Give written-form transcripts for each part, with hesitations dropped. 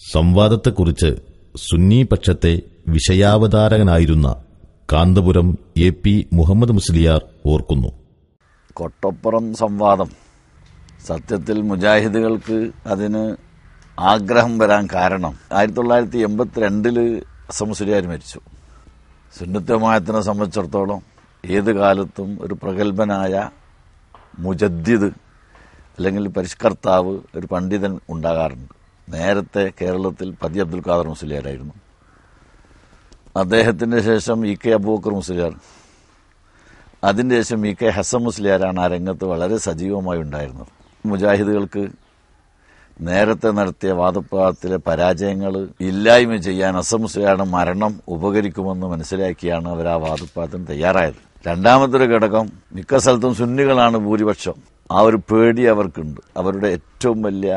സംവാദത്തെക്കുറിച്ച് Sunni പക്ഷത്തെ വിഷയാവതാരകനായിരുന്ന Kanthapuram AP. Muhammad Musliyar ഓർക്കുന്നു. കൊട്ടപ്പുറം സംവാദം സത്യത്തിൽ മുജാഹിദുകൾക്ക് അതിന് ആഗ്രഹം വരാൻ കാരണം 1982 മുസ്ലിയാർ മരിച്ചു. സുന്നത്ത് ജമാഅത്തിനെ സംബന്ധിച്ചിടത്തോളം ഏത് കാലത്തും ഒരു പ്രഗത്ഭനായ മുജദ്ദിദ് അല്ലെങ്കിൽ പരിഷ്കർത്താവ് ഒരു പണ്ഡിതൻ ഉണ്ടാകാറുണ്ട്. നേരത്തെ കേരളത്തിൽ പതി അബ്ദുൽ ഖാദർ മുസ്ലിയാരായിരുന്നു. അദ്ദേഹത്തിന്റെ ശേഷം ഇ കെ അബൂബക്കർ മുസ്ലിയാർ, അതിന്റെ ശേഷം ഇ കെ ഹസൻ മുസ്ലിയാരാണ് ആ രംഗത്ത് വളരെ സജീവമായി ഉണ്ടായിരുന്നത്. മുജാഹിദുകൾക്ക് നേരത്തെ നടത്തിയ വാദപ്രവാദത്തിലെ പരാജയങ്ങൾ ഇല്ലായ്മ ചെയ്യാൻ ഹസൻ മുസ്ലിയാരുടെ മരണം ഉപകരിക്കുമെന്ന് മനസ്സിലാക്കിയാണ് അവർ ആ വാദപ്രവാദത്തിന് തയ്യാറായത്. രണ്ടാമത്തെ ഒരു ഘടകം, മിക്ക സ്ഥലത്തും സുന്നികളാണ് ഭൂരിപക്ഷം. ആ ഒരു പേടി അവർക്കുണ്ട്. അവരുടെ ഏറ്റവും വലിയ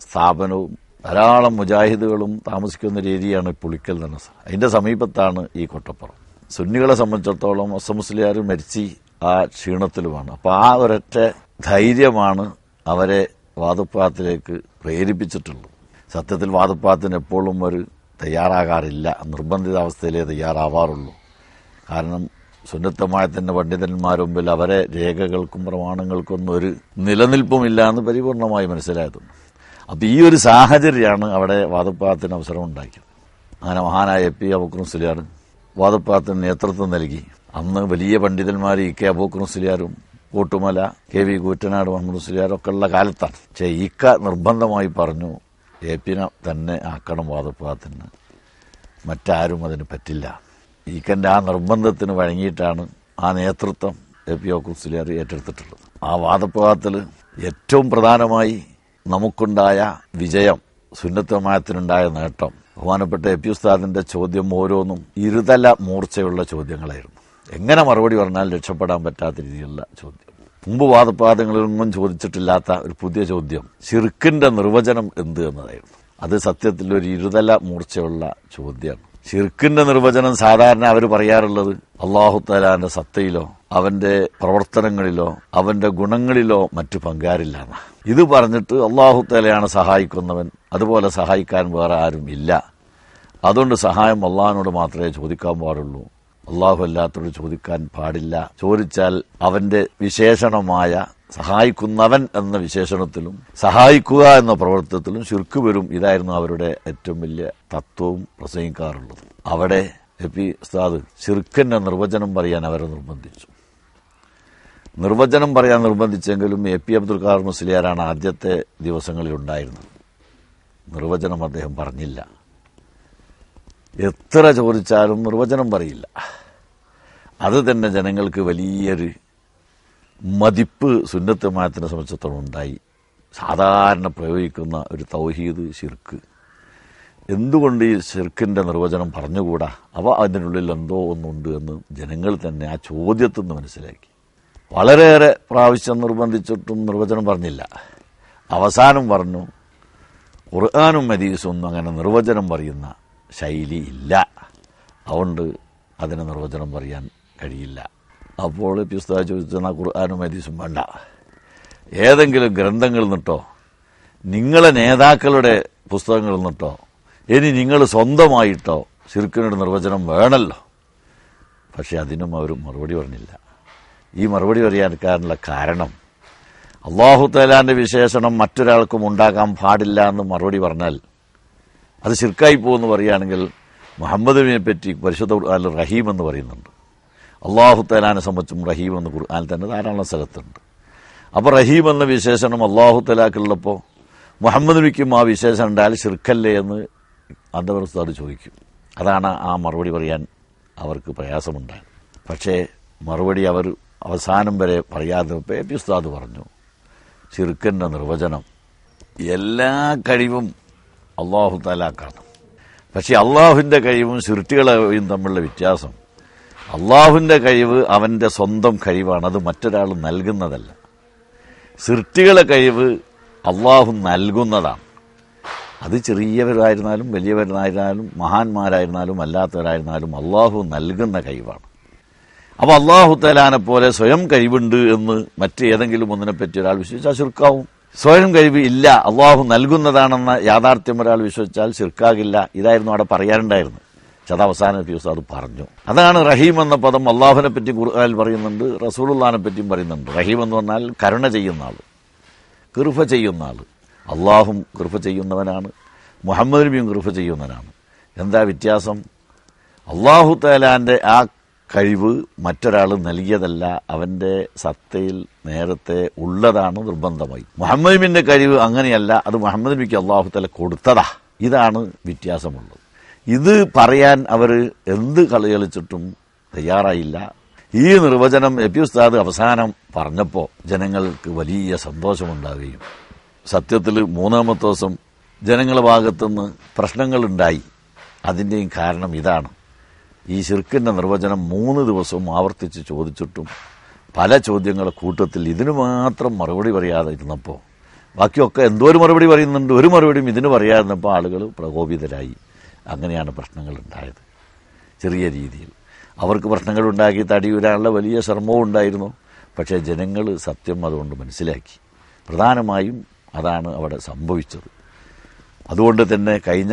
സ്ഥാപനവും ധാരാളം മുജാഹിദുകളും താമസിക്കുന്ന ഒരു ഏരിയയാണ് പുളിക്കൽ എന്ന സ്ഥലം. അതിന്റെ സമീപത്താണ് ഈ കൊട്ടപ്പുറം. സുന്നികളെ സംബന്ധിച്ചിടത്തോളം ഹസൻ മുസ്ലിയാർ മരിച്ച് ആ ക്ഷീണത്തിലുമാണ്. അപ്പൊ ആ ഒരൊറ്റ ധൈര്യമാണ് അവരെ വാദപ്രവാദത്തിലേക്ക് പ്രേരിപ്പിച്ചിട്ടുള്ളത്. സത്യത്തിൽ വാദപ്രവാദത്തിന് എപ്പോഴും ഒരു തയ്യാറാകാറില്ല, നിർബന്ധിതാവസ്ഥയിലേ തയ്യാറാവാറുള്ളൂ. കാരണം സുന്നത്തമായത്തിന്റെ പണ്ഡിതന്മാരുടെ മുമ്പിൽ അവരെ രേഖകൾക്കും പ്രമാണങ്ങൾക്കൊന്നും ഒരു നിലനിൽപ്പുമില്ല എന്ന് പരിപൂർണമായി മനസ്സിലായതുണ്ട്. അപ്പൊ ഈ ഒരു സാഹചര്യമാണ് അവിടെ വാദപ്രവാദത്തിന് അവസരം ഉണ്ടാക്കിയത്. അങ്ങനെ മഹാനായ എ.പി. അബൂബക്കർ മുസ്ലിയാർ വാദപ്രവാദത്തിന് നേതൃത്വം നൽകി. അന്ന് വലിയ പണ്ഡിതന്മാർ ഇ കെ അബൂബക്കർ മുസ്ലിയാരും കോട്ടുമല കെ വി കൂറ്റനാട് മുഹമ്മദ് മുസ്ലിയാരും ഒക്കെ ഉള്ള കാലത്താണ്. പക്ഷേ ഇക്ക നിർബന്ധമായി പറഞ്ഞു, എ.പി.നെ തന്നെ ആക്കണം വാദപ്രവാദത്തിന്, മറ്റാരും അതിന് പറ്റില്ല. ഈക്കന്റെ ആ നിർബന്ധത്തിന് വഴങ്ങിയിട്ടാണ് ആ നേതൃത്വം എ.പി. അബൂബക്കർ മുസ്ലിയാർ ഏറ്റെടുത്തിട്ടുള്ളത്. ആ വാദപ്രവാദത്തിൽ ഏറ്റവും പ്രധാനമായി നമുക്കുണ്ടായ വിജയം, സുന്നത്ത് ജമാഅത്തിനുണ്ടായ നേട്ടം, ബഹുമാനപ്പെട്ട എ.പി. ഉസ്താദിന്റെ ചോദ്യം ഓരോന്നും ഇരുതല മൂർച്ചയുള്ള ചോദ്യങ്ങളായിരുന്നു. എങ്ങനെ മറുപടി പറഞ്ഞാൽ രക്ഷപ്പെടാൻ പറ്റാത്ത രീതിയിലുള്ള ചോദ്യം. മുമ്പ് വാദപ്രവാദങ്ങളിലൊന്നും ചോദിച്ചിട്ടില്ലാത്ത ഒരു പുതിയ ചോദ്യം, ശിർക്കിന്റെ നിർവചനം എന്ത് എന്നതായിരുന്നു. അത് സത്യത്തിൽ ഒരു ഇരുതല മൂർച്ചയുള്ള ചോദ്യമാണ്. ശിർക്കിന്റെ നിർവചനം സാധാരണ അവർ പറയാറുള്ളത് അല്ലാഹു തആലാന്റെ സത്തയിലോ അവന്റെ പ്രവർത്തനങ്ങളിലോ അവന്റെ ഗുണങ്ങളിലോ മറ്റു പങ്കാരില്ല. ഇത് പറഞ്ഞിട്ട് അല്ലാഹു തആലയാണ് സഹായിക്കുന്നവൻ, അതുപോലെ സഹായിക്കാൻ വേറെ ആരും ഇല്ല, അതുകൊണ്ട് സഹായം അള്ളാഹിനോട് മാത്രമേ ചോദിക്കാൻ പാടുള്ളൂ, അള്ളാഹു അല്ലാത്തവരോട് ചോദിക്കാൻ പാടില്ല, ചോദിച്ചാൽ അവന്റെ വിശേഷണമായ സഹായിക്കുന്നവൻ എന്ന വിശേഷണത്തിലും സഹായിക്കുക എന്ന പ്രവർത്തനത്തിലും ശിർക്ക് വരും. ഇതായിരുന്നു അവരുടെ ഏറ്റവും വലിയ തത്വവും പ്രസംഗിക്കാറുള്ളത്. അവിടെ എ.പി. ഉസ്താദ് ശിർക്കിന്റെ നിർവചനം പറയാൻ അവരെ നിർബന്ധിച്ചു. നിർവചനം പറയാൻ നിർബന്ധിച്ചെങ്കിലും എ.പി. അബ്ദുൽ ഖാദർ മുസ്ലിയാരാണ് ആദ്യത്തെ ദിവസങ്ങളിൽ ഉണ്ടായിരുന്നത്. നിർവചനം അദ്ദേഹം പറഞ്ഞില്ല. എത്ര ചോദിച്ചാലും നിർവചനം പറയില്ല. അത് തന്നെ ജനങ്ങൾക്ക് വലിയൊരു മതിപ്പ് സുന്നത്ത് ജമാഅത്തിനെ സംബന്ധിച്ചിടത്തോളം ഉണ്ടായി. സാധാരണ പ്രയോഗിക്കുന്ന ഒരു തൗഹീദ് ശിർക്ക്, എന്തുകൊണ്ട് ഈ ശിർക്കിന്റെ നിർവചനം പറഞ്ഞുകൂടാ, അവ അതിനുള്ളിൽ എന്തോ ഒന്നുണ്ട് എന്ന് ജനങ്ങൾ തന്നെ ആ ചോദ്യത്തിൽ നിന്ന് മനസ്സിലാക്കി. വളരെയേറെ പ്രാവശ്യം നിർബന്ധിച്ചിട്ടും നിർവചനം പറഞ്ഞില്ല. അവസാനം പറഞ്ഞു, ഖുർആനും ഹദീസും ഒന്നും അങ്ങനെ നിർവചനം പറയുന്ന ശൈലി ഇല്ല, അതുകൊണ്ട് അതിന് നിർവചനം പറയാൻ കഴിയില്ല. അപ്പോൾ ഉസ്താദ് ചോദിച്ചാൽ ഖുർആനും ഹദീസും വേണ്ട, ഏതെങ്കിലും ഗ്രന്ഥങ്ങളിൽ നിന്നിട്ടോ നിങ്ങളെ നേതാക്കളുടെ പുസ്തകങ്ങളിൽ നിന്നിട്ടോ ഇനി നിങ്ങൾ സ്വന്തമായിട്ടോ ശിർക്കിനൊരു നിർവചനം വേണമല്ലോ. പക്ഷെ അതിനും അവർ മറുപടി പറഞ്ഞില്ല. ഈ മറുപടി പറയാനുള്ള കാരണം, അല്ലാഹു തആലാന്റെ വിശേഷണം മറ്റൊരാൾക്കും ഉണ്ടാകാൻ പാടില്ല എന്ന് മറുപടി പറഞ്ഞാൽ അത് ശിർക്കായി പോകുമെന്ന് പറയുകയാണെങ്കിൽ, മുഹമ്മദിനെ പറ്റി പരിശുദ്ധ ഖുർആനിൽ റഹീം എന്ന് പറയുന്നുണ്ട്. അല്ലാഹു തആലാനെ സംബന്ധിച്ചും റഹീം എന്ന് ഖുർആനിൽ തന്നെ ധാരാളം സ്ഥലത്തുണ്ട്. അപ്പോൾ റഹീം എന്ന വിശേഷണം അല്ലാഹു തആലാക്കുള്ളപ്പോൾ മുഹമ്മദ് നബിക്കും ആ വിശേഷണം ഉണ്ടായാൽ ശിർക്കല്ലേ എന്ന് അന്തവർ ഉസ്താദ് ചോദിക്കും. അതാണ് ആ മറുപടി പറയാൻ അവർക്ക് പ്രയാസമുണ്ടായത്. പക്ഷേ മറുപടി അവർ അവസാനം വരെ പറയാതെ എ.പി. ഉസ്താദ് പറഞ്ഞു, ശിർക്കിന്റെ നിർവചനം എല്ലാ കഴിവും അല്ലാഹു തആലാക്കാണ്. പക്ഷെ അള്ളാഹുവിന്റെ കഴിവും സൃഷ്ടികളെ കഴിവും തമ്മിലുള്ള വ്യത്യാസം, അള്ളാഹുവിന്റെ കഴിവ് അവന്റെ സ്വന്തം കഴിവാണ്, അത് മറ്റൊരാൾ നൽകുന്നതല്ല. സൃഷ്ടികളെ കഴിവ് അള്ളാഹു നൽകുന്നതാണ്. അത് ചെറിയവരായിരുന്നാലും വലിയവരായിരുന്നാലും മഹാന്മാരായിരുന്നാലും അല്ലാത്തവരായിരുന്നാലും അള്ളാഹു നൽകുന്ന കഴിവാണ്. അപ്പോൾ അല്ലാഹു തആലാനെ പോലെ സ്വയം കഴിവുണ്ട് എന്ന് മറ്റേതെങ്കിലും ഒന്നിനെ പറ്റി ഒരാൾ വിശ്വസിച്ചാൽ ശിർക്കാവും. സ്വയം കഴിവ് ഇല്ല, അള്ളാഹു നൽകുന്നതാണെന്ന യാഥാർത്ഥ്യം ഒരാൾ വിശ്വസിച്ചാൽ ശിർക്കാകില്ല. ഇതായിരുന്നു അവിടെ പറയാനുണ്ടായിരുന്നത്. അത് അവസാന ദിവസം അത് പറഞ്ഞു. അതാണ് റഹീം എന്ന പദം അള്ളാഹുവിനെ പറ്റി ഖുർആനിൽ പറയുന്നുണ്ട്, റസൂലുള്ളാഹിനെ പറ്റിയും പറയുന്നുണ്ട്. റഹീം എന്ന് പറഞ്ഞാൽ കരുണ ചെയ്യുന്ന ആൾ, കൃപ ചെയ്യുന്ന ആൾ. അള്ളാഹും കൃപ ചെയ്യുന്നവനാണ്, മുഹമ്മദ് നബിയും കൃപ ചെയ്യുന്നവനാണ്. എന്താ വ്യത്യാസം? അള്ളാഹു തആലാന്റെ ആ കഴിവ് മറ്റൊരാൾ നൽകിയതല്ല, അവന്റെ സത്തയിൽ നേരത്തെ ഉള്ളതാണ് നിർബന്ധമായി. മുഹമ്മദ് നബിന്റെ കഴിവ് അങ്ങനെയല്ല, അത് മുഹമ്മദ് നബിക്ക് അള്ളാഹു തആല കൊടുത്തതാ. ഇതാണ് വ്യത്യാസമുള്ളത്. ഇത് പറയാൻ അവർ എന്ത് കളി കളിച്ചിട്ടും തയ്യാറായില്ല. ഈ നിർവചനം എപി ഉസ്താദ് അവസാനം പറഞ്ഞപ്പോൾ ജനങ്ങൾക്ക് വലിയ സന്തോഷമുണ്ടാകുകയും, സത്യത്തിൽ മൂന്നാമത്തെ ദിവസം ജനങ്ങളുടെ ഭാഗത്തുനിന്ന് പ്രശ്നങ്ങളുണ്ടായി. അതിൻ്റെയും കാരണം ഇതാണ്. ഈ ശിർക്കിന്റെ നിർവചനം 3 ദിവസവും ആവർത്തിച്ച് ചോദിച്ചിട്ടും പല ചോദ്യങ്ങളുടെ കൂട്ടത്തിൽ ഇതിനു മാത്രം മറുപടി പറയാതെ ഇരുന്നപ്പോൾ, ബാക്കിയൊക്കെ എന്തോ ഒരു മറുപടി പറയുന്നുണ്ട്, ഒരു മറുപടിയും ഇതിന് പറയാതിരുന്നപ്പോൾ ആളുകൾ പ്രകോപിതരായി. അങ്ങനെയാണ് പ്രശ്നങ്ങൾ ഉണ്ടായത്. ചെറിയ രീതിയിൽ അവർക്ക് പ്രശ്നങ്ങൾ ഉണ്ടാക്കി തടിയൂരാനുള്ള വലിയ ശ്രമവും ഉണ്ടായിരുന്നു. പക്ഷേ ജനങ്ങൾ സത്യം അതുകൊണ്ട് മനസ്സിലാക്കി. പ്രധാനമായും അതാണ് അവിടെ സംഭവിച്ചത്. അതുകൊണ്ട് തന്നെ കഴിഞ്ഞ